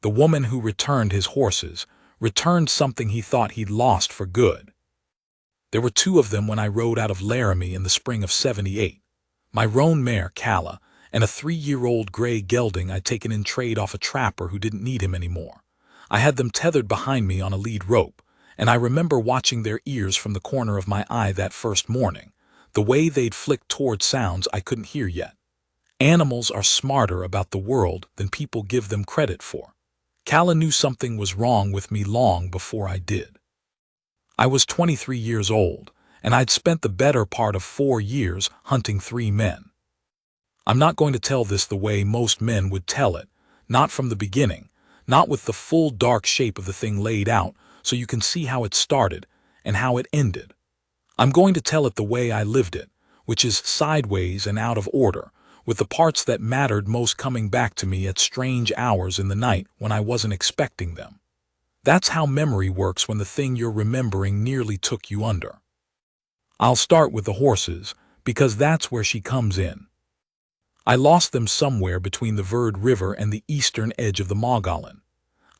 The woman who returned his horses returned something he thought he'd lost for good. There were two of them when I rode out of Laramie in the spring of '78. My roan mare, Calla, and a 3-year-old gray gelding I'd taken in trade off a trapper who didn't need him anymore. I had them tethered behind me on a lead rope, and I remember watching their ears from the corner of my eye that first morning, the way they'd flicked toward sounds I couldn't hear yet. Animals are smarter about the world than people give them credit for. Calla knew something was wrong with me long before I did. I was 23 years old, and I'd spent the better part of 4 years hunting 3 men. I'm not going to tell this the way most men would tell it, not from the beginning, not with the full dark shape of the thing laid out so you can see how it started and how it ended. I'm going to tell it the way I lived it, which is sideways and out of order, with the parts that mattered most coming back to me at strange hours in the night when I wasn't expecting them. That's how memory works when the thing you're remembering nearly took you under. I'll start with the horses, because that's where she comes in. I lost them somewhere between the Verde River and the eastern edge of the Mogollon.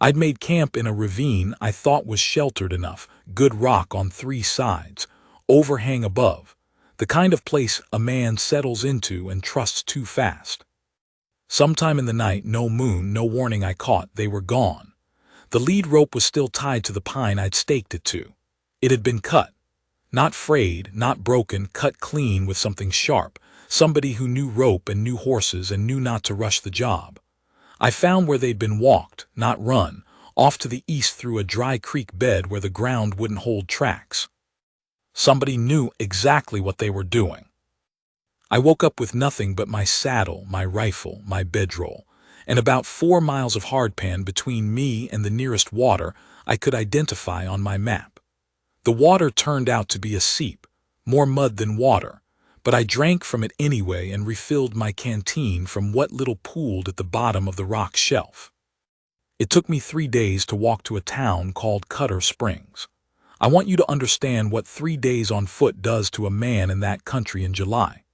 I'd made camp in a ravine I thought was sheltered enough, good rock on 3 sides, overhang above, the kind of place a man settles into and trusts too fast. Sometime in the night, no moon, no warning I caught, they were gone. The lead rope was still tied to the pine I'd staked it to. It had been cut. Not frayed, not broken, cut clean with something sharp, somebody who knew rope and knew horses and knew not to rush the job. I found where they'd been walked, not run, off to the east through a dry creek bed where the ground wouldn't hold tracks. Somebody knew exactly what they were doing. I woke up with nothing but my saddle, my rifle, my bedroll, and about 4 miles of hardpan between me and the nearest water I could identify on my map. The water turned out to be a seep, more mud than water, but I drank from it anyway and refilled my canteen from what little pooled at the bottom of the rock shelf. It took me 3 days to walk to a town called Cutter Springs. I want you to understand what 3 days on foot does to a man in that country in July.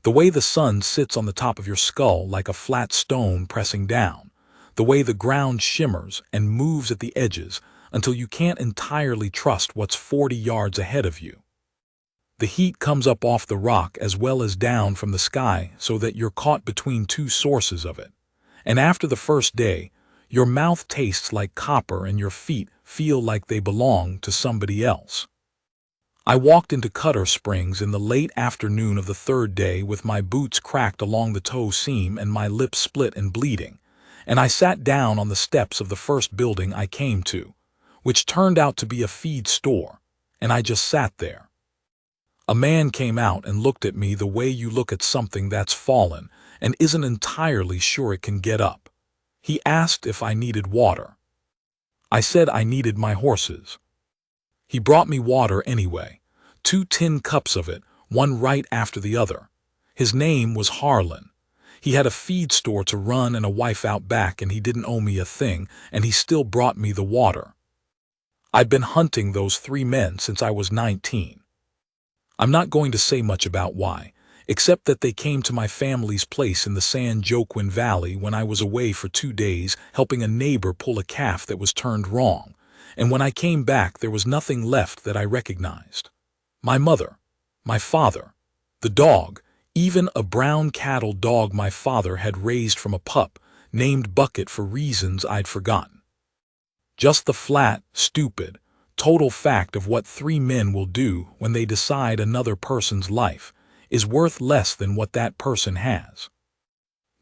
The way the sun sits on the top of your skull like a flat stone pressing down, the way the ground shimmers and moves at the edges until you can't entirely trust what's 40 yards ahead of you. The heat comes up off the rock as well as down from the sky so that you're caught between 2 sources of it. And after the first day, your mouth tastes like copper and your feet feel like they belong to somebody else. I walked into Cutter Springs in the late afternoon of the 3rd day with my boots cracked along the toe seam and my lips split and bleeding, and I sat down on the steps of the first building I came to, which turned out to be a feed store, and I just sat there. A man came out and looked at me the way you look at something that's fallen and isn't entirely sure it can get up. He asked if I needed water. I said I needed my horses. He brought me water anyway, 2 tin cups of it, one right after the other. His name was Harlan. He had a feed store to run and a wife out back, and he didn't owe me a thing, and he still brought me the water. I'd been hunting those 3 men since I was 19. I'm not going to say much about why, except that they came to my family's place in the San Joaquin Valley when I was away for 2 days helping a neighbor pull a calf that was turned wrong, and when I came back there was nothing left that I recognized. My mother, my father, the dog, even a brown cattle dog my father had raised from a pup, named Bucket for reasons I'd forgotten. Just the flat, stupid, total fact of what 3 men will do when they decide another person's life is worth less than what that person has.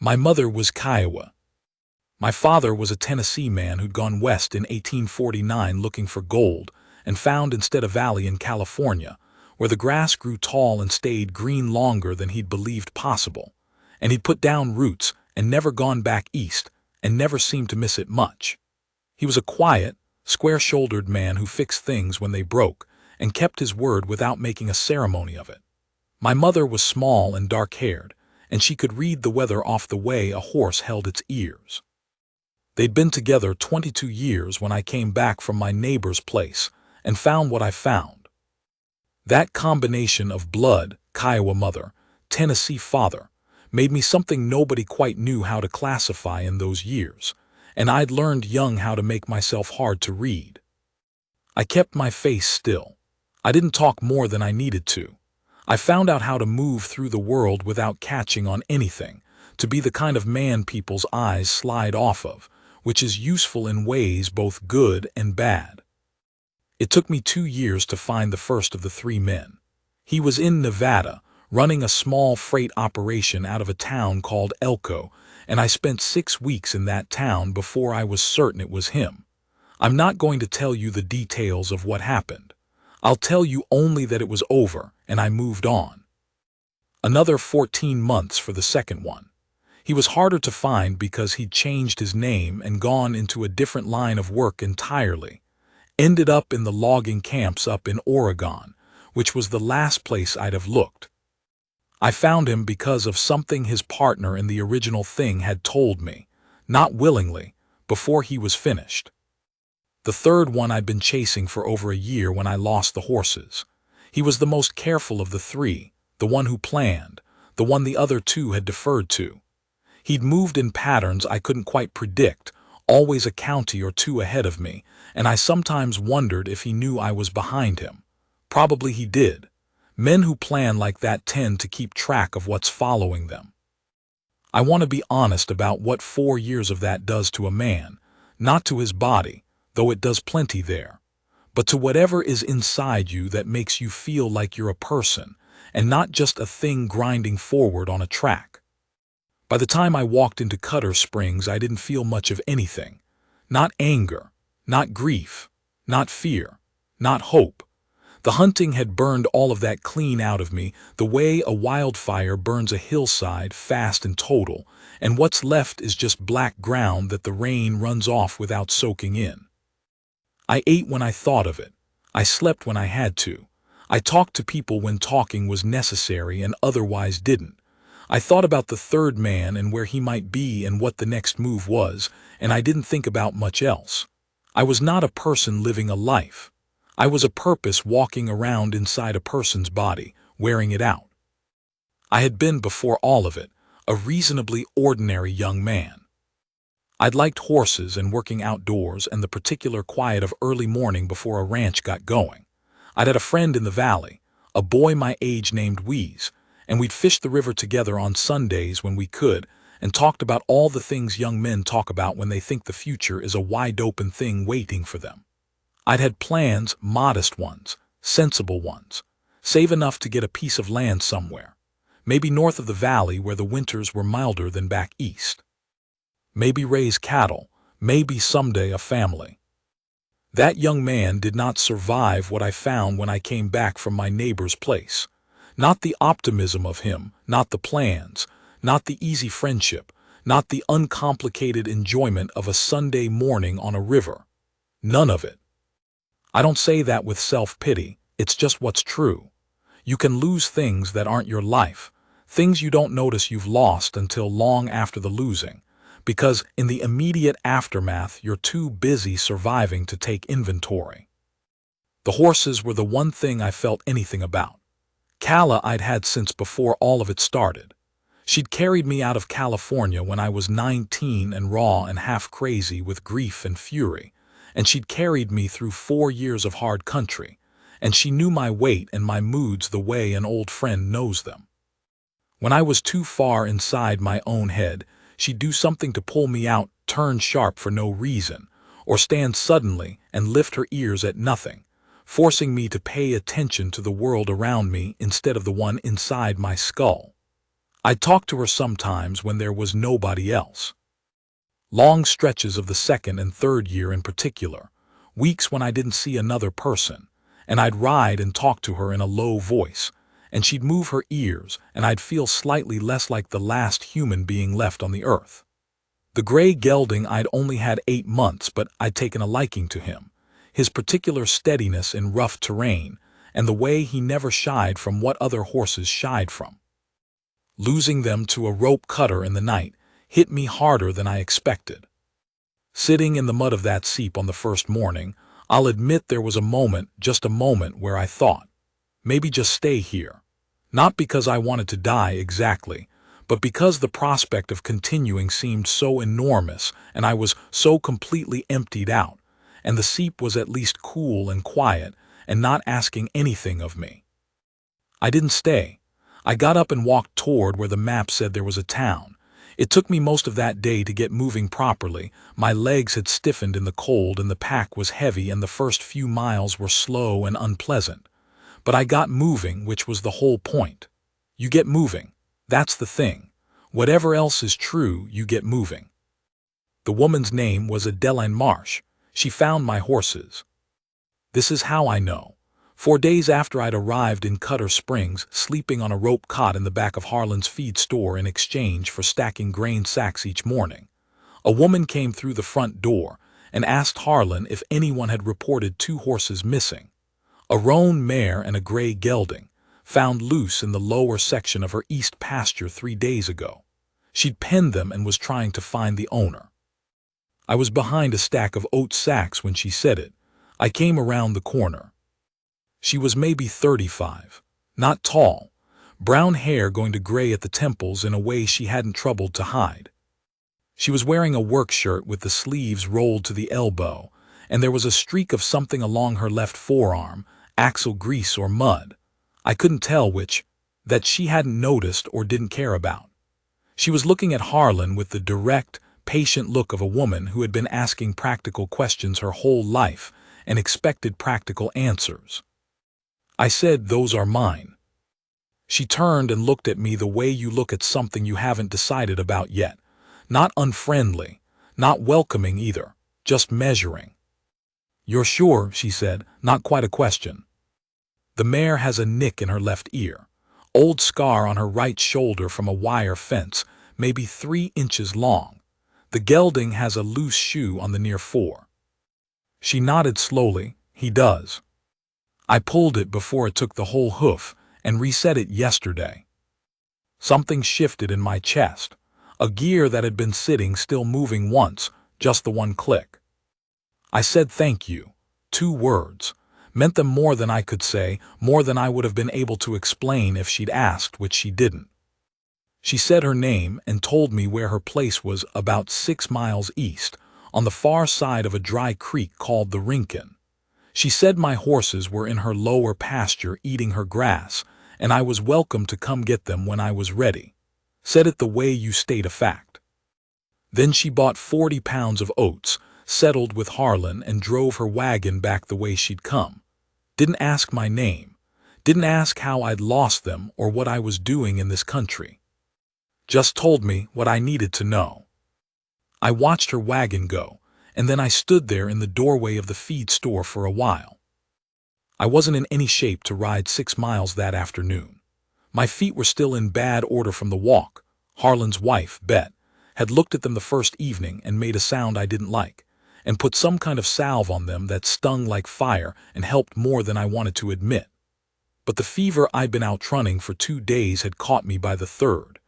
My mother was Kiowa. My father was a Tennessee man who'd gone west in 1849 looking for gold and found instead a valley in California where the grass grew tall and stayed green longer than he'd believed possible, and he'd put down roots and never gone back east and never seemed to miss it much. He was a quiet, square-shouldered man who fixed things when they broke and kept his word without making a ceremony of it. My mother was small and dark-haired, and she could read the weather off the way a horse held its ears. They'd been together 22 years when I came back from my neighbor's place and found what I found. That combination of blood, Kiowa mother, Tennessee father, made me something nobody quite knew how to classify in those years, and I'd learned young how to make myself hard to read. I kept my face still. I didn't talk more than I needed to. I found out how to move through the world without catching on anything, to be the kind of man people's eyes slide off of, which is useful in ways both good and bad. It took me 2 years to find the first of the 3 men. He was in Nevada, running a small freight operation out of a town called Elko, and I spent 6 weeks in that town before I was certain it was him. I'm not going to tell you the details of what happened. I'll tell you only that it was over and I moved on. Another 14 months for the second one. He was harder to find because he'd changed his name and gone into a different line of work entirely. Ended up in the logging camps up in Oregon, which was the last place I'd have looked. I found him because of something his partner in the original thing had told me, not willingly, before he was finished. The third one I'd been chasing for over a year when I lost the horses. He was the most careful of the 3, the one who planned, the one the other 2 had deferred to. He'd moved in patterns I couldn't quite predict, always a county or 2 ahead of me, and I sometimes wondered if he knew I was behind him. Probably he did. Men who plan like that tend to keep track of what's following them. I want to be honest about what 4 years of that does to a man, not to his body, though it does plenty there, but to whatever is inside you that makes you feel like you're a person, and not just a thing grinding forward on a track. By the time I walked into Cutter Springs, I didn't feel much of anything. Not anger, not grief, not fear, not hope. The hunting had burned all of that clean out of me, the way a wildfire burns a hillside fast and total, and what's left is just black ground that the rain runs off without soaking in. I ate when I thought of it. I slept when I had to. I talked to people when talking was necessary and otherwise didn't. I thought about the third man and where he might be and what the next move was, and I didn't think about much else. I was not a person living a life. I was a purpose walking around inside a person's body, wearing it out. I had been, before all of it, a reasonably ordinary young man. I'd liked horses and working outdoors and the particular quiet of early morning before a ranch got going. I'd had a friend in the valley, a boy my age named Wheeze, and we'd fished the river together on Sundays when we could and talked about all the things young men talk about when they think the future is a wide-open thing waiting for them. I'd had plans, modest ones, sensible ones. Save enough to get a piece of land somewhere, maybe north of the valley where the winters were milder than back east. Maybe raise cattle, maybe someday a family. That young man did not survive what I found when I came back from my neighbor's place. Not the optimism of him, not the plans, not the easy friendship, not the uncomplicated enjoyment of a Sunday morning on a river. None of it. I don't say that with self-pity, it's just what's true. You can lose things that aren't your life, things you don't notice you've lost until long after the losing, because in the immediate aftermath you're too busy surviving to take inventory. The horses were the one thing I felt anything about. Calla I'd had since before all of it started. She'd carried me out of California when I was 19 and raw and half crazy with grief and fury, and she'd carried me through 4 years of hard country, and she knew my weight and my moods the way an old friend knows them. When I was too far inside my own head, she'd do something to pull me out, turn sharp for no reason, or stand suddenly and lift her ears at nothing, forcing me to pay attention to the world around me instead of the one inside my skull. I'd talk to her sometimes when there was nobody else. Long stretches of the second and third year in particular, weeks when I didn't see another person, and I'd ride and talk to her in a low voice, and she'd move her ears, and I'd feel slightly less like the last human being left on the earth. The gray gelding I'd only had 8 months, but I'd taken a liking to him, his particular steadiness in rough terrain, and the way he never shied from what other horses shied from. Losing them to a rope cutter in the night hit me harder than I expected. Sitting in the mud of that seep on the first morning, I'll admit there was a moment, just a moment, where I thought, maybe just stay here. Not because I wanted to die exactly, But because the prospect of continuing seemed so enormous and I was so completely emptied out, and the seep was at least cool and quiet and not asking anything of me, I didn't stay. I got up and walked toward where the map said there was a town. It took me most of that day to get moving properly. My legs had stiffened in the cold and the pack was heavy and the first few miles were slow and unpleasant. But I got moving, which was the whole point. You get moving. That's the thing. Whatever else is true, you get moving. The woman's name was Adeline Marsh. She found my horses. This is how I know. 4 days after I'd arrived in Cutter Springs, sleeping on a rope cot in the back of Harlan's feed store in exchange for stacking grain sacks each morning, a woman came through the front door and asked Harlan if anyone had reported 2 horses missing, a roan mare and a gray gelding, found loose in the lower section of her east pasture 3 days ago. She'd penned them and was trying to find the owner. I was behind a stack of oat sacks when she said it. I came around the corner. She was maybe 35, not tall, brown hair going to gray at the temples in a way she hadn't troubled to hide. She was wearing a work shirt with the sleeves rolled to the elbow, and there was a streak of something along her left forearm, axle grease or mud. I couldn't tell which, that she hadn't noticed or didn't care about. She was looking at Harlan with the direct, patient look of a woman who had been asking practical questions her whole life and expected practical answers. I said, "Those are mine." She turned and looked at me the way you look at something you haven't decided about yet. Not unfriendly, not welcoming either, just measuring. "You're sure?" she said, not quite a question. "The mare has a nick in her left ear, old scar on her right shoulder from a wire fence, maybe 3 inches long. The gelding has a loose shoe on the near fore." She nodded slowly. "He does. I pulled it before it took the whole hoof and reset it yesterday." Something shifted in my chest, a gear that had been sitting still moving once, just the one click. I said thank you. 2 words. Meant them more than I could say, more than I would have been able to explain if she'd asked, which she didn't. She said her name and told me where her place was, about 6 miles east, on the far side of a dry creek called the Rincon. She said my horses were in her lower pasture eating her grass, and I was welcome to come get them when I was ready. Said it the way you state a fact. Then she bought 40 pounds of oats, settled with Harlan, and drove her wagon back the way she'd come. Didn't ask my name. Didn't ask how I'd lost them or what I was doing in this country. Just told me what I needed to know. I watched her wagon go, and then I stood there in the doorway of the feed store for a while. I wasn't in any shape to ride 6 miles that afternoon. My feet were still in bad order from the walk. Harlan's wife, Bet, had looked at them the first evening and made a sound I didn't like, and put some kind of salve on them that stung like fire and helped more than I wanted to admit. But the fever I'd been out running for 2 days had caught me by the 3rd,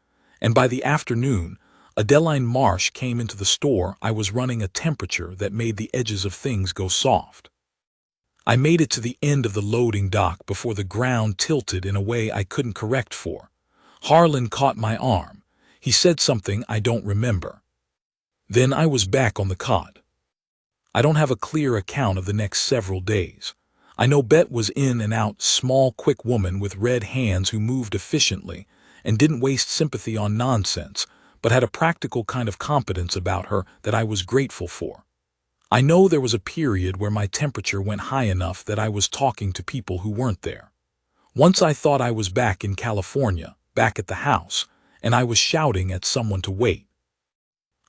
and by the afternoon, Adeline Marsh came into the store. I was running a temperature that made the edges of things go soft. I made it to the end of the loading dock before the ground tilted in a way I couldn't correct for. Harlan caught my arm. He said something I don't remember. Then I was back on the cot. I don't have a clear account of the next several days. I know Bet was in and out, small, quick woman with red hands who moved efficiently and didn't waste sympathy on nonsense, but had a practical kind of competence about her that I was grateful for. I know there was a period where my temperature went high enough that I was talking to people who weren't there. Once I thought I was back in California, back at the house, and I was shouting at someone to wait.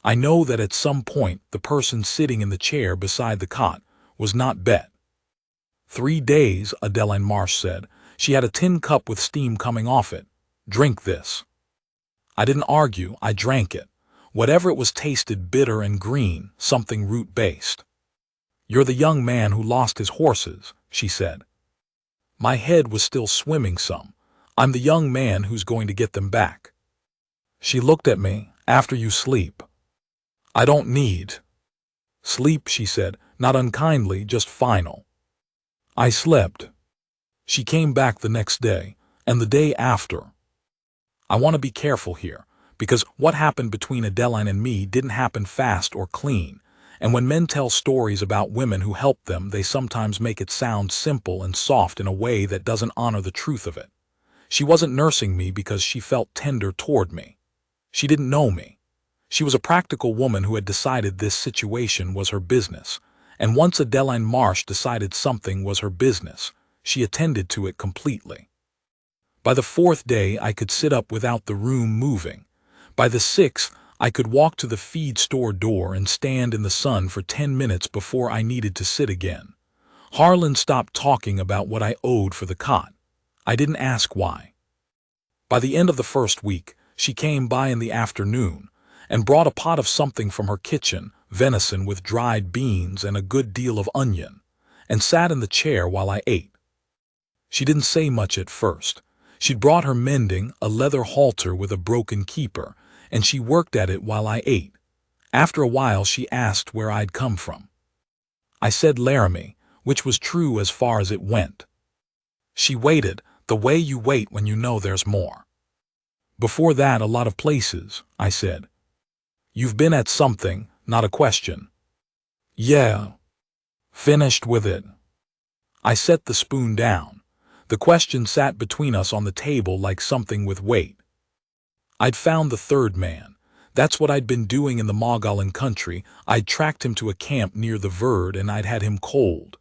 I know that at some point the person sitting in the chair beside the cot was not Bet. 3 days, Adeline Marsh said. She had a tin cup with steam coming off it. "Drink this." I didn't argue, I drank it. Whatever it was tasted bitter and green, something root-based. "You're the young man who lost his horses," she said. My head was still swimming some. "I'm the young man who's going to get them back." She looked at me. "After you sleep." "I don't need sleep," she said, not unkindly, just final. I slept. She came back the next day, and the day after. I want to be careful here, because what happened between Adeline and me didn't happen fast or clean, and when men tell stories about women who helped them, they sometimes make it sound simple and soft in a way that doesn't honor the truth of it. She wasn't nursing me because she felt tender toward me. She didn't know me. She was a practical woman who had decided this situation was her business, and once Adeline Marsh decided something was her business, she attended to it completely. By the fourth day, I could sit up without the room moving. By the sixth, I could walk to the feed store door and stand in the sun for 10 minutes before I needed to sit again. Harlan stopped talking about what I owed for the cot. I didn't ask why. By the end of the first week, she came by in the afternoon and brought a pot of something from her kitchen, venison with dried beans and a good deal of onion, and sat in the chair while I ate. She didn't say much at first. She'd brought her mending, a leather halter with a broken keeper, and she worked at it while I ate. After a while she asked where I'd come from. I said Laramie, which was true as far as it went. She waited, the way you wait when you know there's more. Before that, a lot of places, I said. You've been at something, not a question. Yeah. Finished with it. I set the spoon down. The question sat between us on the table like something with weight. I'd found the third man. That's what I'd been doing in the Mogollon country. I'd tracked him to a camp near the Verd and I'd had him cold.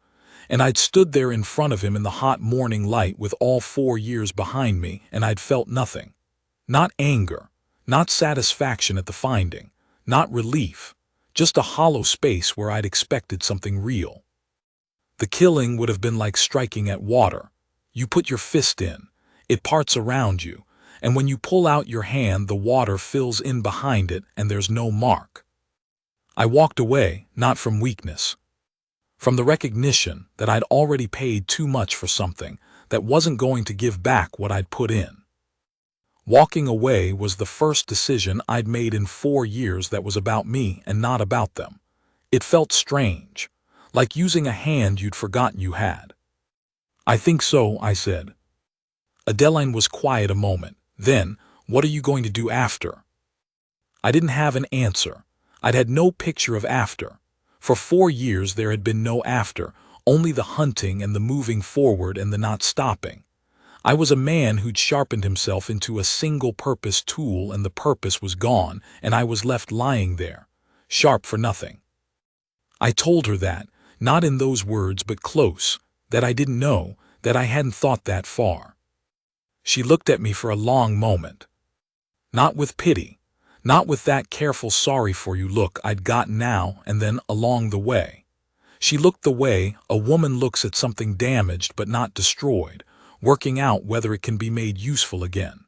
And I'd stood there in front of him in the hot morning light with all 4 years behind me, and I'd felt nothing. Not anger, not satisfaction at the finding, not relief, just a hollow space where I'd expected something real. The killing would have been like striking at water. You put your fist in, it parts around you, and when you pull out your hand, the water fills in behind it and there's no mark. I walked away, not from weakness. From the recognition that I'd already paid too much for something that wasn't going to give back what I'd put in. Walking away was the first decision I'd made in 4 years that was about me and not about them. It felt strange, like using a hand you'd forgotten you had. I think so, I said. Adeline was quiet a moment. Then, what are you going to do after? I didn't have an answer. I'd had no picture of after. For 4 years there had been no after, only the hunting and the moving forward and the not stopping. I was a man who'd sharpened himself into a single-purpose tool, and the purpose was gone, and I was left lying there, sharp for nothing. I told her that, not in those words but close, that I didn't know, that I hadn't thought that far. She looked at me for a long moment. Not with pity, not with that careful sorry-for-you look I'd got now and then along the way. She looked the way a woman looks at something damaged but not destroyed, working out whether it can be made useful again.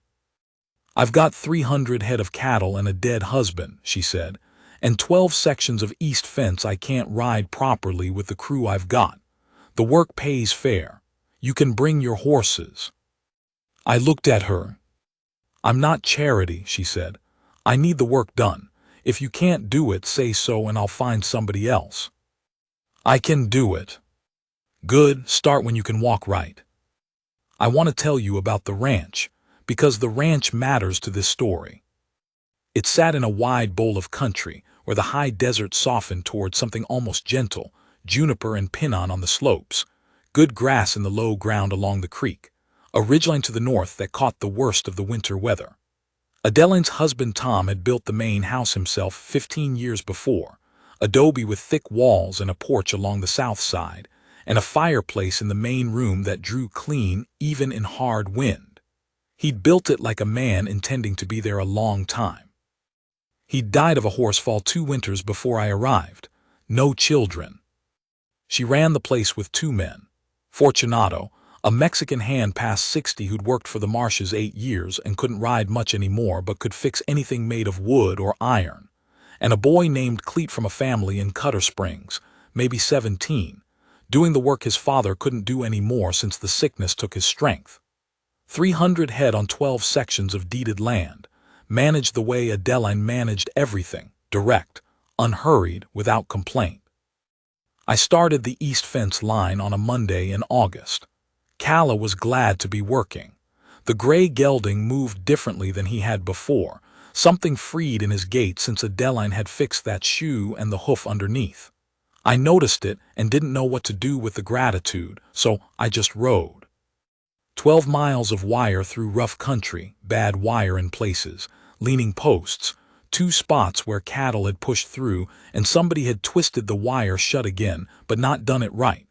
I've got 300 head of cattle and a dead husband, she said, and 12 sections of east fence I can't ride properly with the crew I've got. The work pays fair. You can bring your horses. I looked at her. I'm not charity, she said. I need the work done. If you can't do it, say so and I'll find somebody else. I can do it. Good, start when you can walk right. I want to tell you about the ranch, because the ranch matters to this story. It sat in a wide bowl of country, where the high desert softened toward something almost gentle, juniper and pinon on the slopes, good grass in the low ground along the creek, a ridgeline to the north that caught the worst of the winter weather. Adeline's husband Tom had built the main house himself 15 years before, adobe with thick walls and a porch along the south side, and a fireplace in the main room that drew clean even in hard wind. He'd built it like a man intending to be there a long time. He'd died of a horsefall 2 winters before I arrived. No children. She ran the place with 2 men. Fortunato, a Mexican hand past 60 who'd worked for the Marshes 8 years and couldn't ride much anymore but could fix anything made of wood or iron, and a boy named Cleet from a family in Cutter Springs, maybe 17, doing the work his father couldn't do anymore since the sickness took his strength. 300 head on 12 sections of deeded land, managed the way Adeline managed everything, direct, unhurried, without complaint. I started the east fence line on a Monday in August. Calla was glad to be working. The gray gelding moved differently than he had before. Something freed in his gait since Adeline had fixed that shoe and the hoof underneath. I noticed it and didn't know what to do with the gratitude, so I just rode. 12 miles of wire through rough country, bad wire in places, leaning posts, 2 spots where cattle had pushed through and somebody had twisted the wire shut again but not done it right.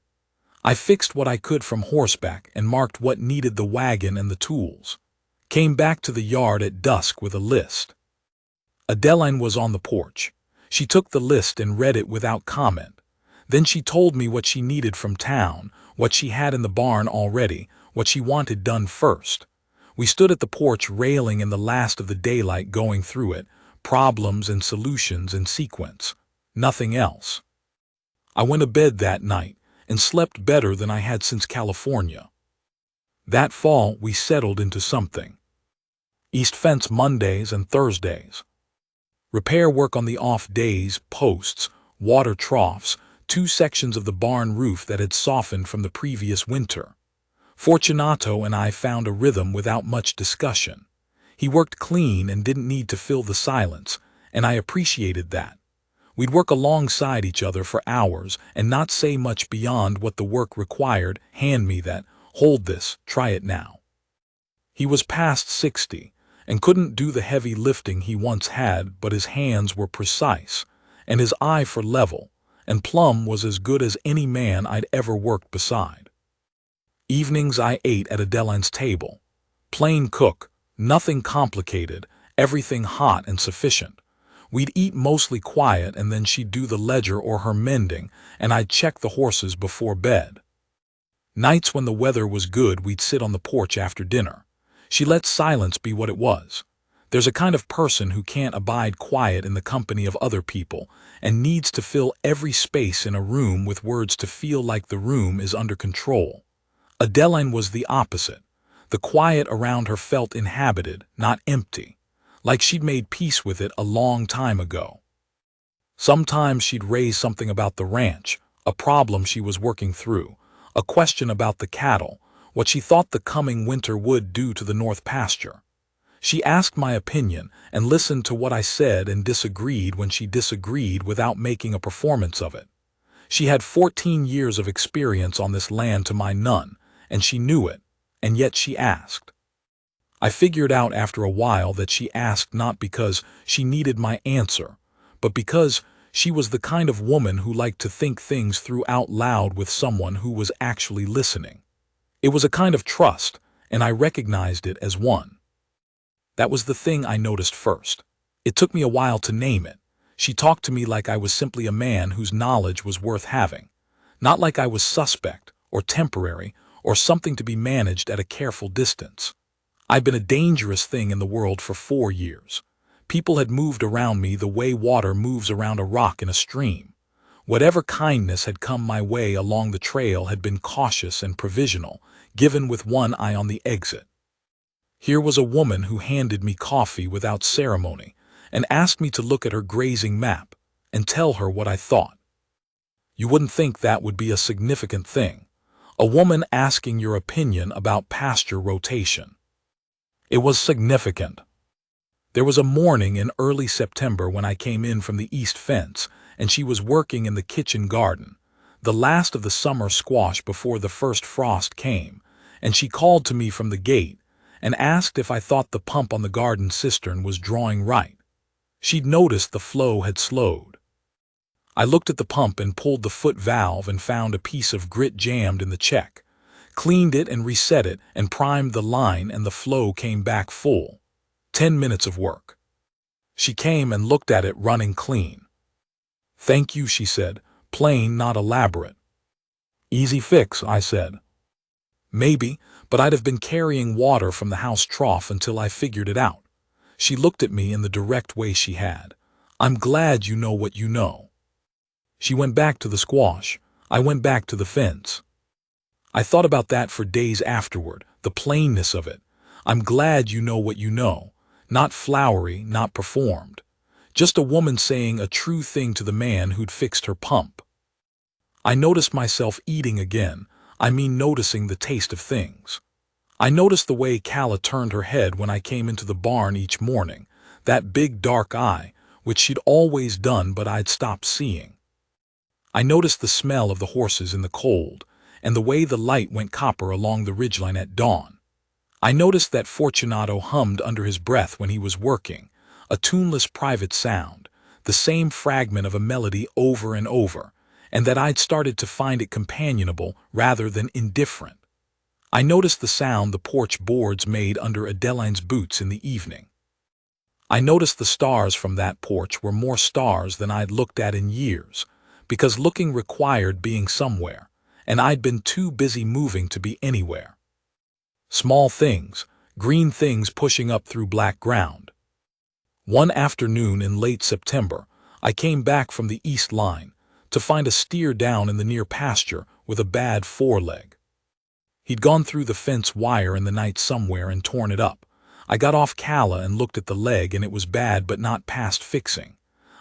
I fixed what I could from horseback and marked what needed the wagon and the tools. Came back to the yard at dusk with a list. Adeline was on the porch. She took the list and read it without comment. Then she told me what she needed from town, what she had in the barn already, what she wanted done first. We stood at the porch railing in the last of the daylight going through it, problems and solutions in sequence. Nothing else. I went to bed that night and slept better than I had since California. That fall we settled into something. East fence Mondays and Thursdays. Repair work on the off days, posts, water troughs, 2 sections of the barn roof that had softened from the previous winter. Fortunato and I found a rhythm without much discussion. He worked clean and didn't need to fill the silence, and I appreciated that. We'd work alongside each other for hours and not say much beyond what the work required. Hand me that, hold this, try it now. He was past 60 and couldn't do the heavy lifting he once had, but his hands were precise, and his eye for level, and Plum was as good as any man I'd ever worked beside. Evenings I ate at Adeline's table. Plain cook, nothing complicated, everything hot and sufficient. We'd eat mostly quiet and then she'd do the ledger or her mending, and I'd check the horses before bed. Nights when the weather was good we'd sit on the porch after dinner. She let silence be what it was. There's a kind of person who can't abide quiet in the company of other people and needs to fill every space in a room with words to feel like the room is under control. Adeline was the opposite. The quiet around her felt inhabited, not empty, like she'd made peace with it a long time ago. Sometimes she'd raise something about the ranch, a problem she was working through, a question about the cattle, what she thought the coming winter would do to the north pasture. She asked my opinion and listened to what I said and disagreed when she disagreed without making a performance of it. She had 14 years of experience on this land to my none, and she knew it, and yet she asked. I figured out after a while that she asked not because she needed my answer, but because she was the kind of woman who liked to think things through out loud with someone who was actually listening. It was a kind of trust, and I recognized it as one. That was the thing I noticed first. It took me a while to name it. She talked to me like I was simply a man whose knowledge was worth having, not like I was suspect or temporary or something to be managed at a careful distance. I'd been a dangerous thing in the world for 4 years. People had moved around me the way water moves around a rock in a stream. Whatever kindness had come my way along the trail had been cautious and provisional, given with one eye on the exit. Here was a woman who handed me coffee without ceremony and asked me to look at her grazing map and tell her what I thought. You wouldn't think that would be a significant thing. A woman asking your opinion about pasture rotation. It was significant. There was a morning in early September when I came in from the east fence, and she was working in the kitchen garden, the last of the summer squash before the first frost came, and she called to me from the gate and asked if I thought the pump on the garden cistern was drawing right. She'd noticed the flow had slowed. I looked at the pump and pulled the foot valve and found a piece of grit jammed in the check, cleaned it and reset it and primed the line, and the flow came back full. 10 minutes of work. She came and looked at it running clean. Thank you, she said, plain, not elaborate. Easy fix, I said. Maybe, but I'd have been carrying water from the house trough until I figured it out. She looked at me in the direct way she had. I'm glad you know what you know. She went back to the squash. I went back to the fence. I thought about that for days afterward, the plainness of it. I'm glad you know what you know. Not flowery, not performed. Just a woman saying a true thing to the man who'd fixed her pump. I noticed myself eating again. I mean noticing the taste of things. I noticed the way Calla turned her head when I came into the barn each morning, that big dark eye, which she'd always done but I'd stopped seeing. I noticed the smell of the horses in the cold, and the way the light went copper along the ridgeline at dawn. I noticed that Fortunato hummed under his breath when he was working, a tuneless private sound, the same fragment of a melody over and over, and that I'd started to find it companionable rather than indifferent. I noticed the sound the porch boards made under Adeline's boots in the evening. I noticed the stars from that porch were more stars than I'd looked at in years, because looking required being somewhere, and I'd been too busy moving to be anywhere. Small things, green things pushing up through black ground. One afternoon in late September, I came back from the east line to find a steer down in the near pasture with a bad foreleg. He'd gone through the fence wire in the night somewhere and torn it up. I got off Calla and looked at the leg, and it was bad but not past fixing.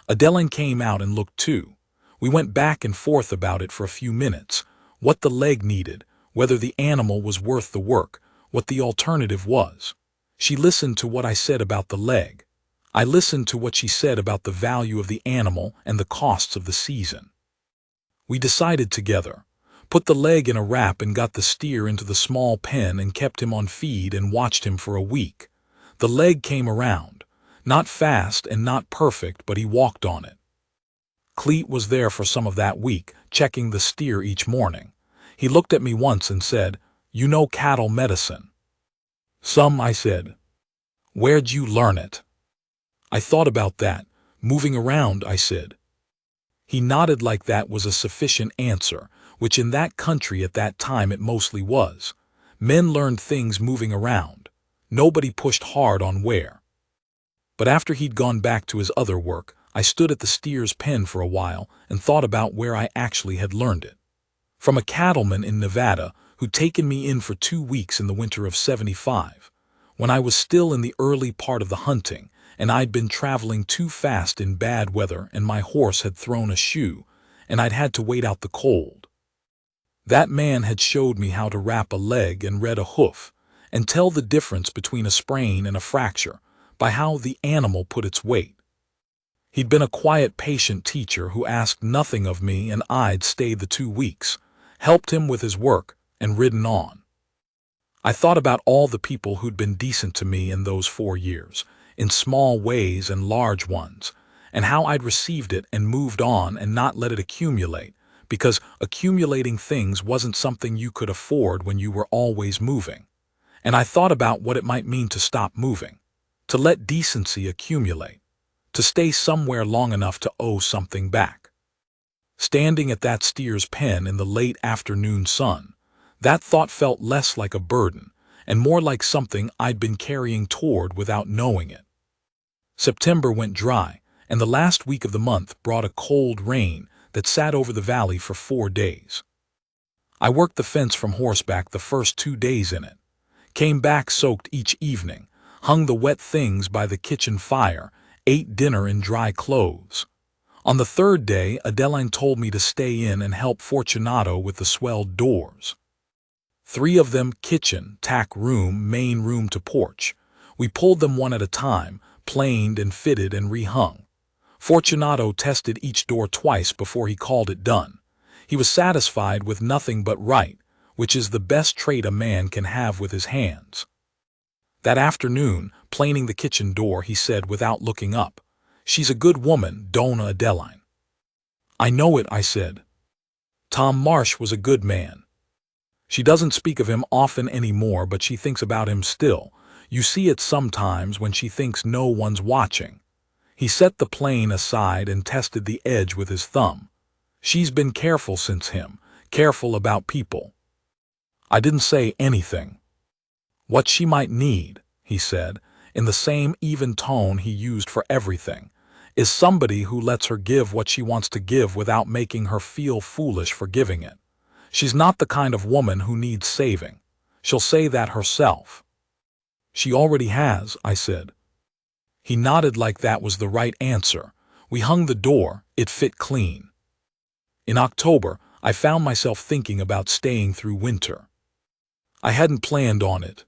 Adeline came out and looked too. We went back and forth about it for a few minutes, what the leg needed, whether the animal was worth the work, what the alternative was. She listened to what I said about the leg. I listened to what she said about the value of the animal and the costs of the season. We decided together, put the leg in a wrap and got the steer into the small pen and kept him on feed and watched him for a week. The leg came around, not fast and not perfect, but he walked on it. Cleet was there for some of that week, checking the steer each morning. He looked at me once and said, "You know cattle medicine?" "Some," I said. "Where'd you learn it?" "I thought about that. Moving around," I said. He nodded like that was a sufficient answer, which in that country at that time it mostly was. Men learned things moving around. Nobody pushed hard on where. But after he'd gone back to his other work, I stood at the steer's pen for a while and thought about where I actually had learned it. From a cattleman in Nevada who'd taken me in for 2 weeks in the winter of '75, when I was still in the early part of the hunting, and I'd been traveling too fast in bad weather and my horse had thrown a shoe, and I'd had to wait out the cold. That man had showed me how to wrap a leg and read a hoof, and tell the difference between a sprain and a fracture by how the animal put its weight. He'd been a quiet, patient teacher who asked nothing of me, and I'd stayed the 2 weeks, helped him with his work, and ridden on. I thought about all the people who'd been decent to me in those 4 years, in small ways and large ones, and how I'd received it and moved on and not let it accumulate, because accumulating things wasn't something you could afford when you were always moving. And I thought about what it might mean to stop moving, to let decency accumulate, to stay somewhere long enough to owe something back. Standing at that steer's pen in the late afternoon sun, that thought felt less like a burden and more like something I'd been carrying toward without knowing it. September went dry, and the last week of the month brought a cold rain that sat over the valley for 4 days. I worked the fence from horseback the first 2 days in it, came back soaked each evening, hung the wet things by the kitchen fire, ate dinner in dry clothes. On the 3rd day, Adeline told me to stay in and help Fortunato with the swelled doors. 3 of them, kitchen, tack room, main room to porch. We pulled them one at a time, planed and fitted and rehung. Fortunato tested each door twice before he called it done. He was satisfied with nothing but right, which is the best trait a man can have with his hands. That afternoon, planing the kitchen door, he said without looking up, "She's a good woman, Donna Adeline." "I know it," I said. "Tom Marsh was a good man. She doesn't speak of him often anymore, but she thinks about him still. You see it sometimes when she thinks no one's watching." He set the plane aside and tested the edge with his thumb. "She's been careful since him, careful about people." I didn't say anything. "What she might need," he said, in the same even tone he used for everything, "is somebody who lets her give what she wants to give without making her feel foolish for giving it. She's not the kind of woman who needs saving. She'll say that herself." "She already has," I said. He nodded like that was the right answer. We hung the door, it fit clean. In October, I found myself thinking about staying through winter. I hadn't planned on it.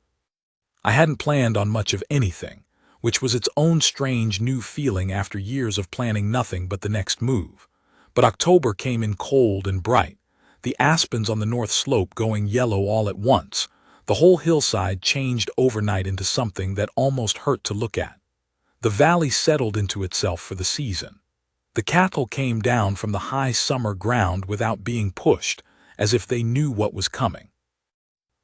I hadn't planned on much of anything. which was its own strange new feeling after years of planning nothing but the next move. But October came in cold and bright, the aspens on the north slope going yellow all at once. The whole hillside changed overnight into something that almost hurt to look at. The valley settled into itself for the season. The cattle came down from the high summer ground without being pushed, as if they knew what was coming.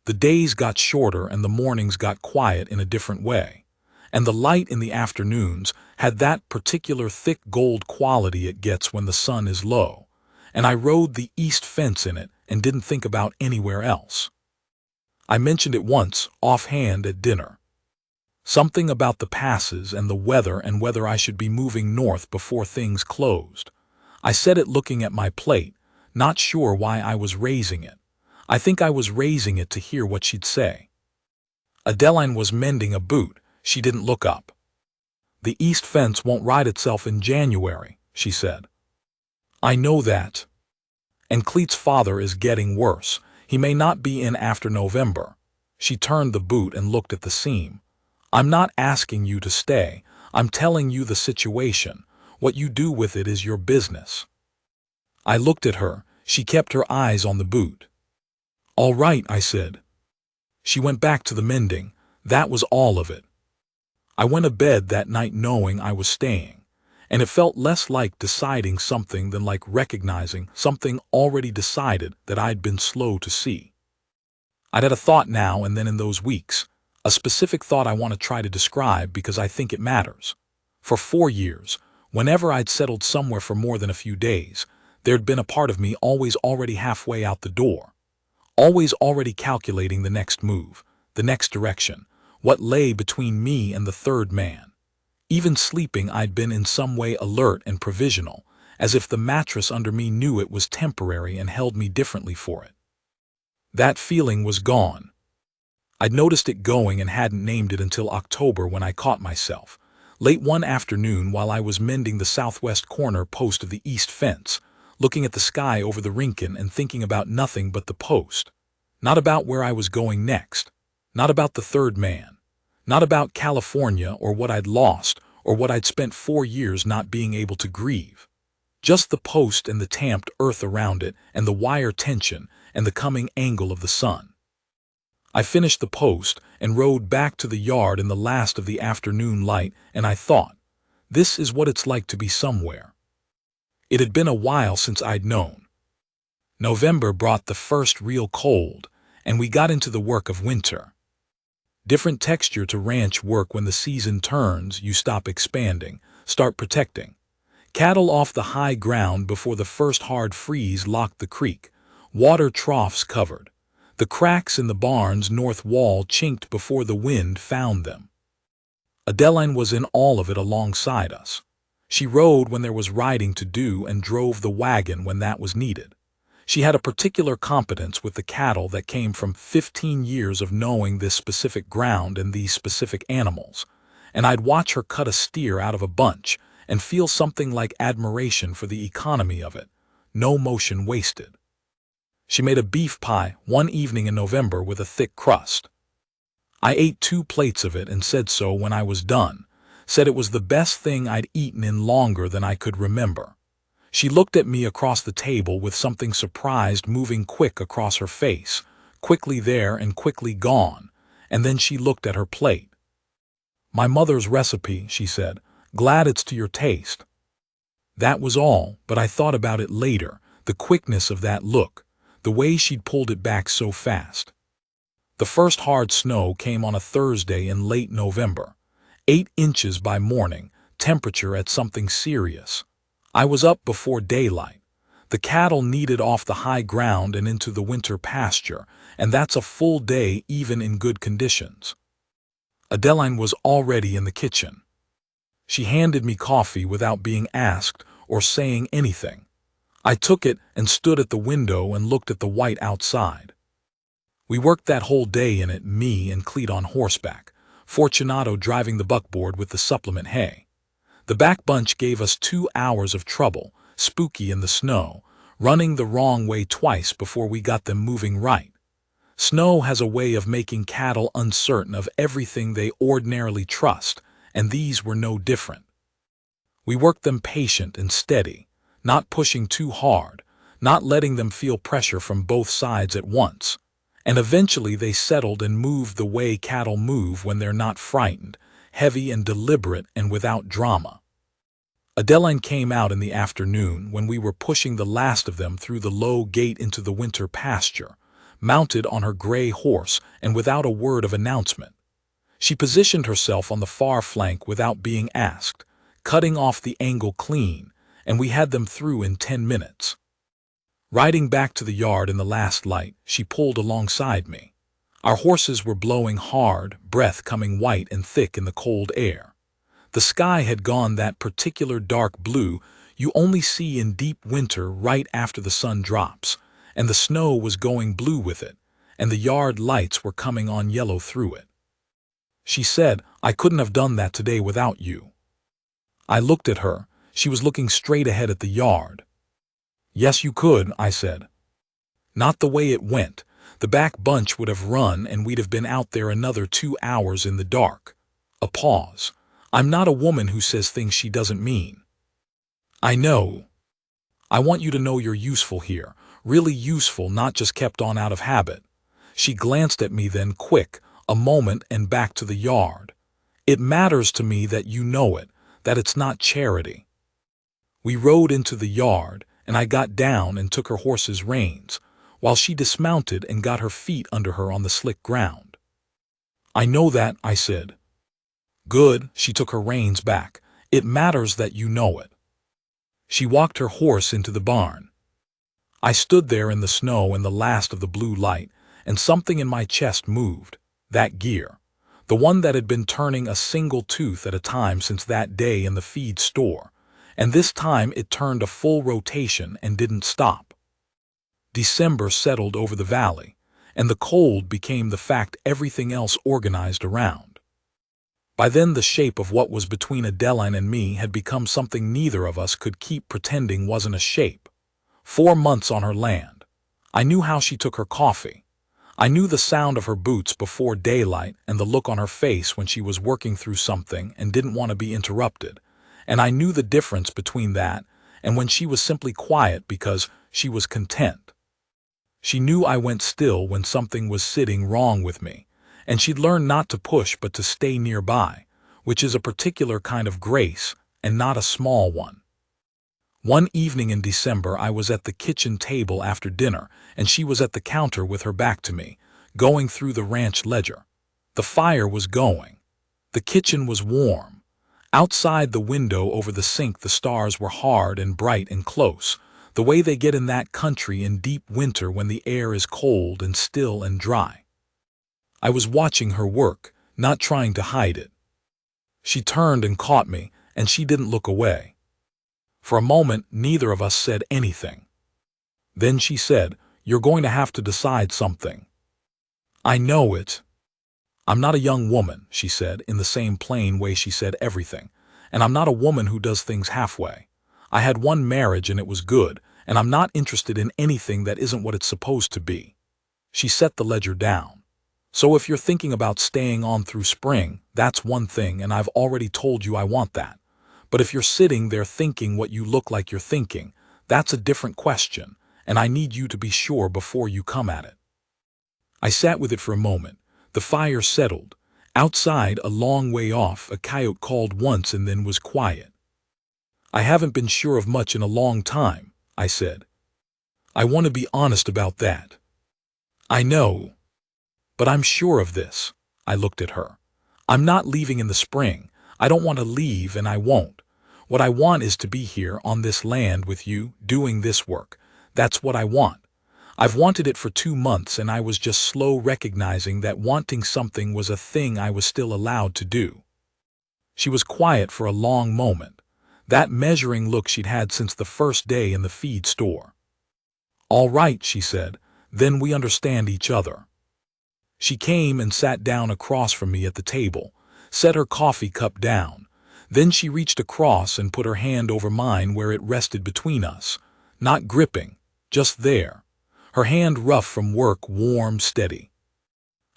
The days got shorter and the mornings got quiet in a different way, and the light in the afternoons had that particular thick gold quality it gets when the sun is low, and I rode the east fence in it and didn't think about anywhere else. I mentioned it once, offhand, at dinner. Something about the passes and the weather and whether I should be moving north before things closed. I said it looking at my plate, not sure why I was raising it. I think I was raising it to hear what she'd say. Adeline was mending a boot. She didn't look up. "The east fence won't right itself in January," she said. "I know that. And Cleet's father is getting worse. He may not be in after November." She turned the boot and looked at the seam. "I'm not asking you to stay. I'm telling you the situation. What you do with it is your business." I looked at her. She kept her eyes on the boot. "All right," I said. She went back to the mending. That was all of it. I went to bed that night knowing I was staying, and it felt less like deciding something than like recognizing something already decided that I'd been slow to see. I'd had a thought now and then in those weeks, a specific thought I want to try to describe because I think it matters. For 4 years, whenever I'd settled somewhere for more than a few days, there'd been a part of me always already halfway out the door, always already calculating the next move, the next direction, what lay between me and the third man. Even sleeping, I'd been in some way alert and provisional, as if the mattress under me knew it was temporary and held me differently for it. That feeling was gone. I'd noticed it going and hadn't named it until October when I caught myself, late one afternoon while I was mending the southwest corner post of the east fence, looking at the sky over the Rincon and thinking about nothing but the post. Not about where I was going next, not about the third man, not about California or what I'd lost or what I'd spent 4 years not being able to grieve. Just the post and the tamped earth around it and the wire tension and the coming angle of the sun. I finished the post and rode back to the yard in the last of the afternoon light, and I thought, this is what it's like to be somewhere. It had been a while since I'd known. November brought the first real cold, and we got into the work of winter. Different texture to ranch work. When the season turns, you stop expanding, start protecting. Cattle off the high ground before the first hard freeze locked the creek, water troughs covered. The cracks in the barn's north wall chinked before the wind found them. Adeline was in all of it alongside us. She rode when there was riding to do and drove the wagon when that was needed. She had a particular competence with the cattle that came from 15 years of knowing this specific ground and these specific animals, and I'd watch her cut a steer out of a bunch and feel something like admiration for the economy of it, no motion wasted. She made a beef pie one evening in November with a thick crust. I ate 2 plates of it and said so when I was done, said it was the best thing I'd eaten in longer than I could remember. She looked at me across the table with something surprised moving quick across her face, quickly there and quickly gone, and then she looked at her plate. "My mother's recipe," she said. "Glad it's to your taste." That was all, but I thought about it later, the quickness of that look, the way she'd pulled it back so fast. The first hard snow came on a Thursday in late November. 8 inches by morning, temperature at something serious. I was up before daylight. The cattle needed off the high ground and into the winter pasture, and that's a full day even in good conditions. Adeline was already in the kitchen. She handed me coffee without being asked or saying anything. I took it and stood at the window and looked at the white outside. We worked that whole day in it, me and Cleet on horseback, Fortunato driving the buckboard with the supplement hay. The back bunch gave us 2 hours of trouble, spooky in the snow, running the wrong way twice before we got them moving right. Snow has a way of making cattle uncertain of everything they ordinarily trust, and these were no different. We worked them patient and steady, not pushing too hard, not letting them feel pressure from both sides at once, and eventually they settled and moved the way cattle move when they're not frightened, heavy and deliberate and without drama. Adeline came out in the afternoon when we were pushing the last of them through the low gate into the winter pasture, mounted on her gray horse and without a word of announcement. She positioned herself on the far flank without being asked, cutting off the angle clean, and we had them through in 10 minutes. Riding back to the yard in the last light, she pulled alongside me. Our horses were blowing hard, breath coming white and thick in the cold air. The sky had gone that particular dark blue you only see in deep winter right after the sun drops, and the snow was going blue with it, and the yard lights were coming on yellow through it. She said, "I couldn't have done that today without you." I looked at her. She was looking straight ahead at the yard. "Yes, you could," I said. "Not the way it went. The back bunch would have run and we'd have been out there another 2 hours in the dark." A pause. "I'm not a woman who says things she doesn't mean." "I know. I want you to know you're useful here, really useful, not just kept on out of habit." She glanced at me then, quick, a moment, and back to the yard. "It matters to me that you know it, that it's not charity." We rode into the yard, and I got down and took her horse's reins, while she dismounted and got her feet under her on the slick ground. "I know that," I said. "Good," she took her reins back. "It matters that you know it." She walked her horse into the barn. I stood there in the snow and the last of the blue light, and something in my chest moved. That gear. The one that had been turning a single tooth at a time since that day in the feed store, and this time it turned a full rotation and didn't stop. December settled over the valley, and the cold became the fact everything else organized around. By then the shape of what was between Adeline and me had become something neither of us could keep pretending wasn't a shape. 4 months on her land. I knew how she took her coffee. I knew the sound of her boots before daylight and the look on her face when she was working through something and didn't want to be interrupted, and I knew the difference between that and when she was simply quiet because she was content. She knew I went still when something was sitting wrong with me, and she'd learned not to push but to stay nearby, which is a particular kind of grace and not a small one. One evening in December I was at the kitchen table after dinner, and she was at the counter with her back to me, going through the ranch ledger. The fire was going. The kitchen was warm. Outside the window over the sink the stars were hard and bright and close, the way they get in that country in deep winter when the air is cold and still and dry. I was watching her work, not trying to hide it. She turned and caught me, and she didn't look away. For a moment, neither of us said anything. Then she said, "You're going to have to decide something." "I know it." "I'm not a young woman," she said, in the same plain way she said everything, "and I'm not a woman who does things halfway. I had one marriage and it was good, and I'm not interested in anything that isn't what it's supposed to be." She set the ledger down. "So if you're thinking about staying on through spring, that's one thing, and I've already told you I want that. But if you're sitting there thinking what you look like you're thinking, that's a different question, and I need you to be sure before you come at it." I sat with it for a moment. The fire settled. Outside, a long way off, a coyote called once and then was quiet. "I haven't been sure of much in a long time," I said. "I want to be honest about that." "I know. But I'm sure of this." I looked at her. "I'm not leaving in the spring. I don't want to leave, and I won't. What I want is to be here on this land with you, doing this work. That's what I want. I've wanted it for 2 months, and I was just slow recognizing that wanting something was a thing I was still allowed to do." She was quiet for a long moment, that measuring look she'd had since the first day in the feed store. "All right," she said, "then we understand each other." She came and sat down across from me at the table, set her coffee cup down. Then she reached across and put her hand over mine where it rested between us, not gripping, just there. Her hand rough from work, warm, steady.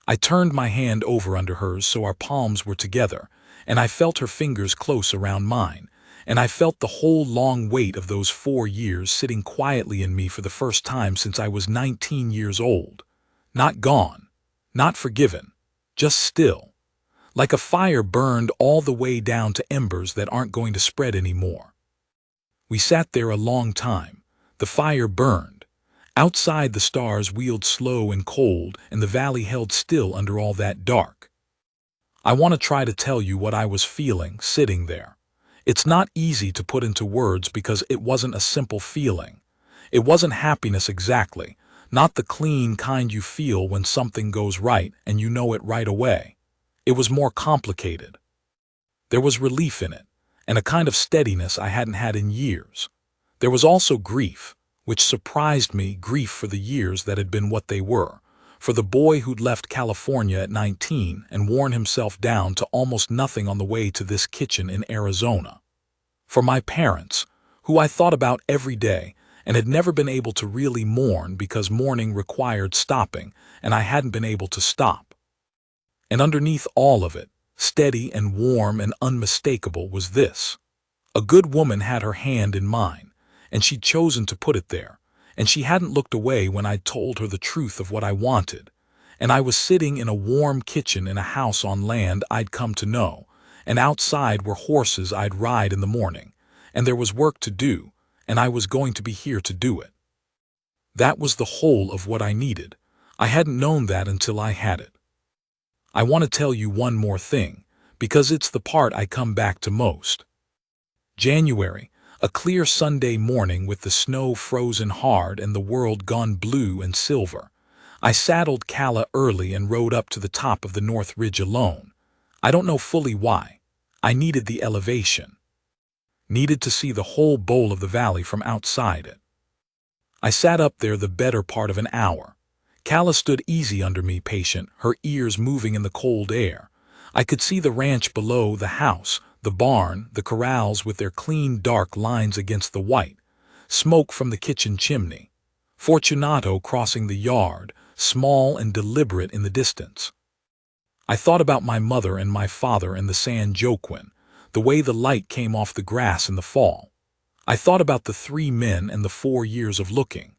I turned my hand over under hers so our palms were together, and I felt her fingers close around mine, and I felt the whole long weight of those 4 years sitting quietly in me for the first time since I was 19 years old. Not gone, not forgiven, just still. Like a fire burned all the way down to embers that aren't going to spread anymore. We sat there a long time. The fire burned. Outside the stars wheeled slow and cold, and the valley held still under all that dark. I want to try to tell you what I was feeling sitting there. It's not easy to put into words because it wasn't a simple feeling. It wasn't happiness exactly, not the clean kind you feel when something goes right and you know it right away. It was more complicated. There was relief in it, and a kind of steadiness I hadn't had in years. There was also grief, which surprised me, grief for the years that had been what they were, for the boy who'd left California at 19 and worn himself down to almost nothing on the way to this kitchen in Arizona. For my parents, who I thought about every day and had never been able to really mourn because mourning required stopping, and I hadn't been able to stop. And underneath all of it, steady and warm and unmistakable, was this. A good woman had her hand in mine, and she'd chosen to put it there, and she hadn't looked away when I'd told her the truth of what I wanted. And I was sitting in a warm kitchen in a house on land I'd come to know, and outside were horses I'd ride in the morning, and there was work to do, and I was going to be here to do it. That was the whole of what I needed. I hadn't known that until I had it. I want to tell you one more thing, because it's the part I come back to most. January, a clear Sunday morning with the snow frozen hard and the world gone blue and silver. I saddled Calla early and rode up to the top of the North Ridge alone. I don't know fully why. I needed the elevation. Needed to see the whole bowl of the valley from outside it. I sat up there the better part of an hour. Calla stood easy under me, patient, her ears moving in the cold air. I could see the ranch below, the house, the barn, the corrals with their clean dark lines against the white, smoke from the kitchen chimney, Fortunato crossing the yard, small and deliberate in the distance. I thought about my mother and my father and the San Joaquin, the way the light came off the grass in the fall. I thought about the 3 men and the 4 years of looking.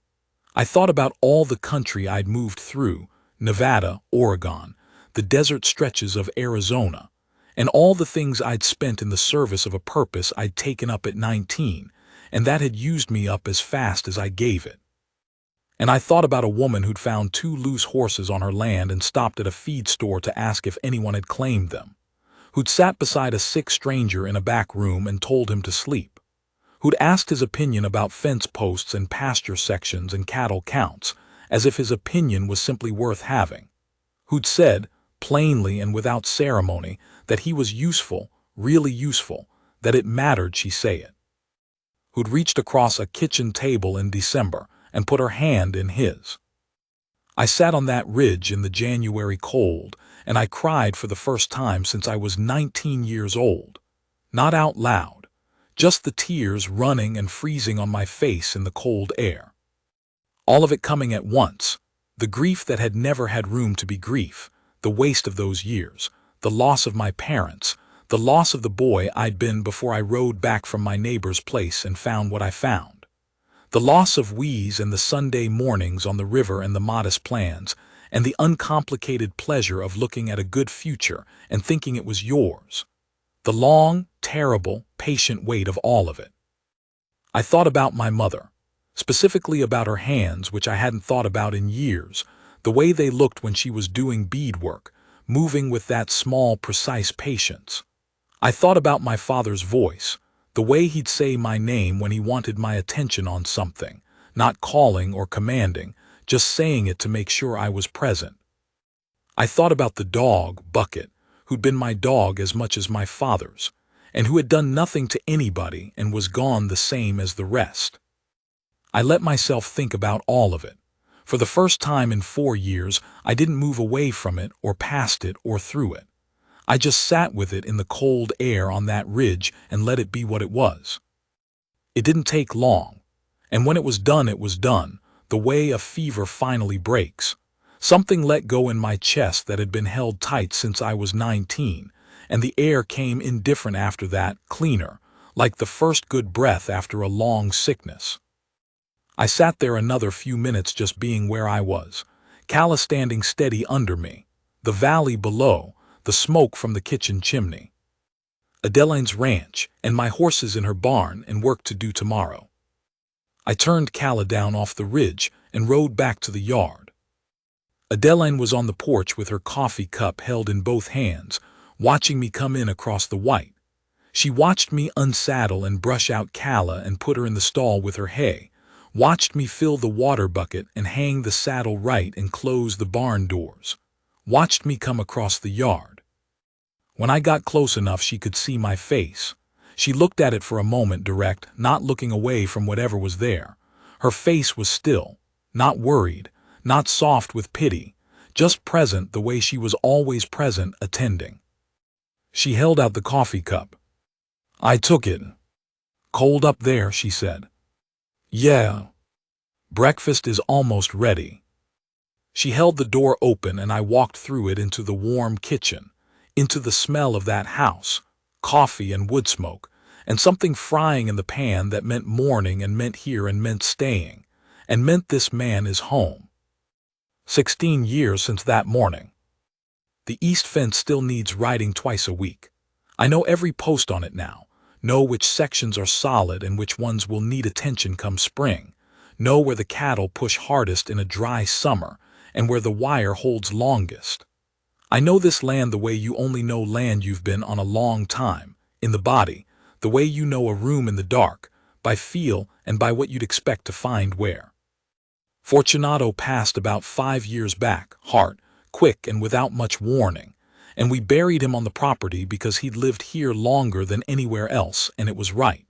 I thought about all the country I'd moved through, Nevada, Oregon, the desert stretches of Arizona, and all the things I'd spent in the service of a purpose I'd taken up at 19, and that had used me up as fast as I gave it. And I thought about a woman who'd found 2 loose horses on her land and stopped at a feed store to ask if anyone had claimed them, who'd sat beside a sick stranger in a back room and told him to sleep, who'd asked his opinion about fence posts and pasture sections and cattle counts, as if his opinion was simply worth having, who'd said, plainly and without ceremony, that he was useful, really useful, that it mattered she say it, who'd reached across a kitchen table in December and put her hand in his. I sat on that ridge in the January cold, and I cried for the first time since I was 19 years old. Not out loud, just the tears running and freezing on my face in the cold air. All of it coming at once, the grief that had never had room to be grief, the waste of those years, the loss of my parents, the loss of the boy I'd been before I rode back from my neighbor's place and found what I found. The loss of Wheeze and the Sunday mornings on the river and the modest plans, and the uncomplicated pleasure of looking at a good future and thinking it was yours. The long, terrible, patient weight of all of it. I thought about my mother, specifically about her hands, which I hadn't thought about in years, the way they looked when she was doing beadwork, moving with that small, precise patience. I thought about my father's voice, the way he'd say my name when he wanted my attention on something, not calling or commanding, just saying it to make sure I was present. I thought about the dog, Bucket, who'd been my dog as much as my father's, and who had done nothing to anybody and was gone the same as the rest. I let myself think about all of it. For the first time in 4 years, I didn't move away from it or past it or through it. I just sat with it in the cold air on that ridge and let it be what it was. It didn't take long, and when it was done, the way a fever finally breaks. Something let go in my chest that had been held tight since I was 19, and the air came indifferent after that, cleaner, like the first good breath after a long sickness. I sat there another few minutes just being where I was, Calla standing steady under me, the valley below, the smoke from the kitchen chimney. Adeline's ranch, and my horses in her barn and work to do tomorrow. I turned Calla down off the ridge and rode back to the yard. Adeline was on the porch with her coffee cup held in both hands, watching me come in across the white. She watched me unsaddle and brush out Calla and put her in the stall with her hay, watched me fill the water bucket and hang the saddle right and close the barn doors, watched me come across the yard. When I got close enough she could see my face. She looked at it for a moment direct, not looking away from whatever was there. Her face was still, not worried, not soft with pity, just present the way she was always present, attending. She held out the coffee cup. I took it. Cold up there, she said. Yeah. Breakfast is almost ready. She held the door open and I walked through it into the warm kitchen, into the smell of that house, coffee and wood smoke, and something frying in the pan that meant morning and meant here and meant staying, and meant this man is home. 16 years since that morning. The east fence still needs riding twice a week. I know every post on it now, know which sections are solid and which ones will need attention come spring, know where the cattle push hardest in a dry summer and where the wire holds longest. I know this land the way you only know land you've been on a long time, in the body, the way you know a room in the dark, by feel and by what you'd expect to find where. Fortunato passed about 5 years back, hard, quick and without much warning, and we buried him on the property because he'd lived here longer than anywhere else, and it was right.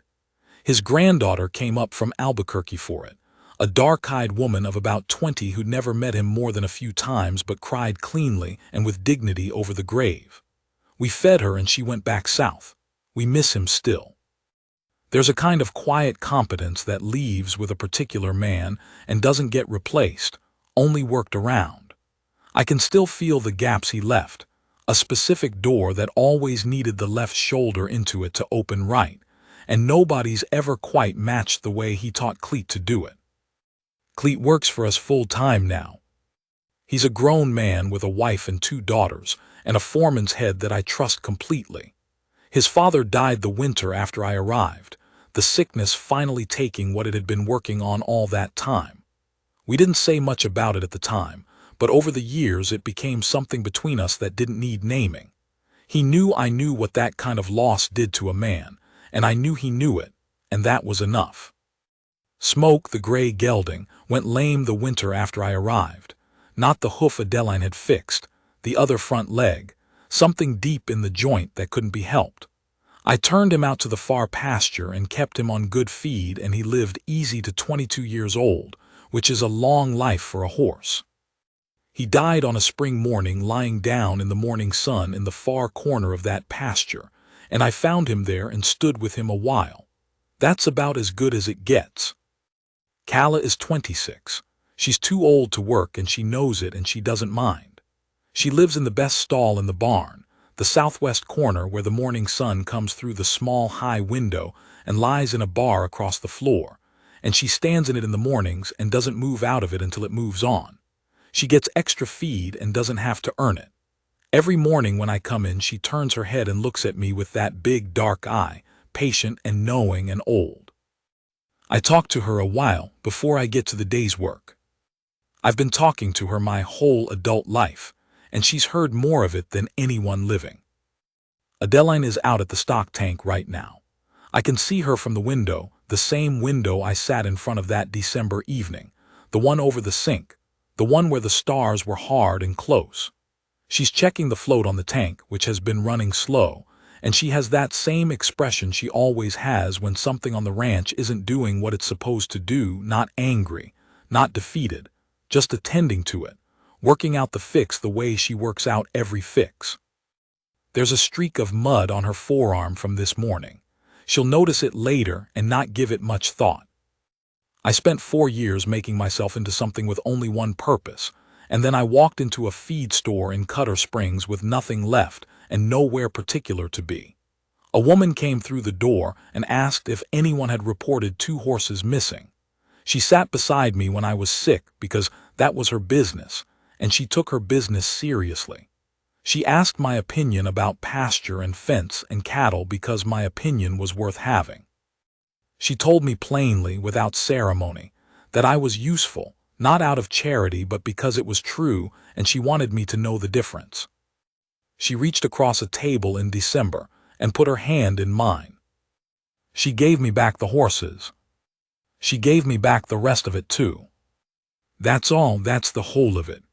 His granddaughter came up from Albuquerque for it, a dark-eyed woman of about 20 who'd never met him more than a few times but cried cleanly and with dignity over the grave. We fed her and she went back south. We miss him still. There's a kind of quiet competence that leaves with a particular man and doesn't get replaced, only worked around. I can still feel the gaps he left, a specific door that always needed the left shoulder into it to open right, and nobody's ever quite matched the way he taught Cleet to do it. Cleet works for us full-time now. He's a grown man with a wife and 2 daughters, and a foreman's head that I trust completely. His father died the winter after I arrived, the sickness finally taking what it had been working on all that time. We didn't say much about it at the time, but over the years it became something between us that didn't need naming. He knew I knew what that kind of loss did to a man, and I knew he knew it, and that was enough. Smoke, the gray gelding, went lame the winter after I arrived. Not the hoof Adeline had fixed, the other front leg, something deep in the joint that couldn't be helped. I turned him out to the far pasture and kept him on good feed, and he lived easy to 22 years old, which is a long life for a horse. He died on a spring morning lying down in the morning sun in the far corner of that pasture, and I found him there and stood with him a while. That's about as good as it gets. Calla is 26. She's too old to work and she knows it and she doesn't mind. She lives in the best stall in the barn, the southwest corner where the morning sun comes through the small high window and lies in a bar across the floor, and she stands in it in the mornings and doesn't move out of it until it moves on. She gets extra feed and doesn't have to earn it. Every morning when I come in she turns her head and looks at me with that big dark eye, patient and knowing and old. I talk to her a while before I get to the day's work. I've been talking to her my whole adult life, and she's heard more of it than anyone living. Adeline is out at the stock tank right now. I can see her from the window, the same window I sat in front of that December evening, the one over the sink, the one where the stars were hard and close. She's checking the float on the tank, which has been running slow, and she has that same expression she always has when something on the ranch isn't doing what it's supposed to do, not angry, not defeated, just attending to it, working out the fix the way she works out every fix. There's a streak of mud on her forearm from this morning. She'll notice it later and not give it much thought. I spent 4 years making myself into something with only one purpose, and then I walked into a feed store in Cutter Springs with nothing left and nowhere particular to be. A woman came through the door and asked if anyone had reported 2 horses missing. She sat beside me when I was sick because that was her business, and she took her business seriously. She asked my opinion about pasture and fence and cattle because my opinion was worth having. She told me plainly, without ceremony, that I was useful, not out of charity but because it was true, and she wanted me to know the difference. She reached across a table in December and put her hand in mine. She gave me back the horses. She gave me back the rest of it too. That's all, that's the whole of it.